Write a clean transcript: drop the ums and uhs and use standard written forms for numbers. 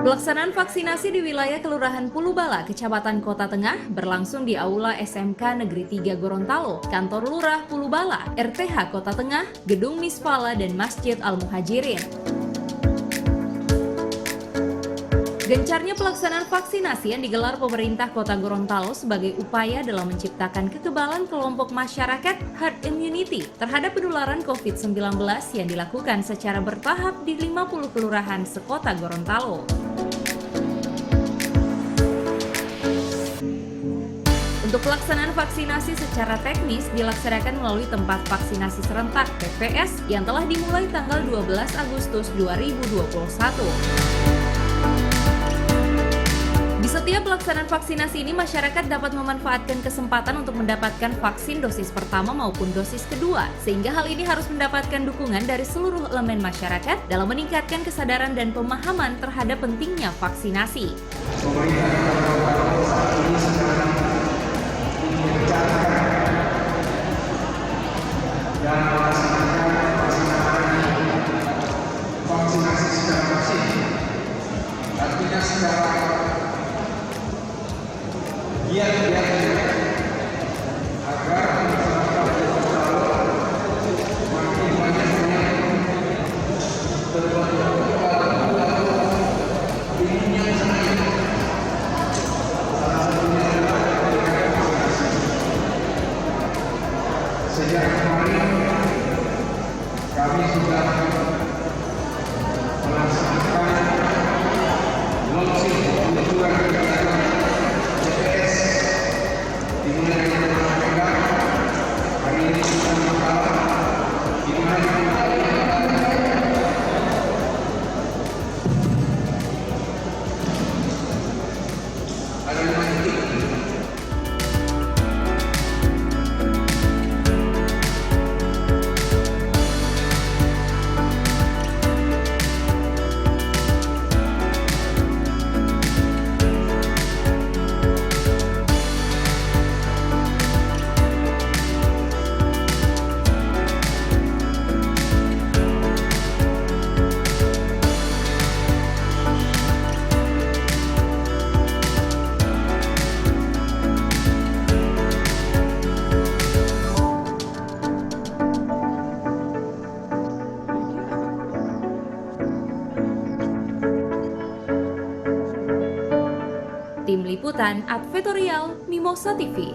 Pelaksanaan vaksinasi di wilayah Kelurahan Pulubala, Kecamatan Kota Tengah berlangsung di Aula SMK Negeri 3 Gorontalo, Kantor Lurah Pulubala, RTH Kota Tengah, Gedung Misfala, dan Masjid Al-Muhajirin. Gencarnya pelaksanaan vaksinasi yang digelar pemerintah Kota Gorontalo sebagai upaya dalam menciptakan kekebalan kelompok masyarakat herd immunity terhadap penularan COVID-19 yang dilakukan secara bertahap di 50 kelurahan sekota Gorontalo. Untuk pelaksanaan vaksinasi secara teknis dilaksanakan melalui tempat vaksinasi serentak TPS yang telah dimulai tanggal 12 Agustus 2021. Di setiap pelaksanaan vaksinasi ini, masyarakat dapat memanfaatkan kesempatan untuk mendapatkan vaksin dosis pertama maupun dosis kedua, sehingga hal ini harus mendapatkan dukungan dari seluruh elemen masyarakat dalam meningkatkan kesadaran dan pemahaman terhadap pentingnya vaksinasi. Dan melaksanakan vaksinasi secara masif, artinya secara giat-giat agar masyarakat makin banyak ilmunya sendiri. Salah satunya adalah sejak kemarin kami sudah melaksanakan launching peluncuran kegiatan TPS dimulai dari Jakarta. Hari ini kita dimulai ada 5 titik. Tim Liputan Advertorial Mimosa TV.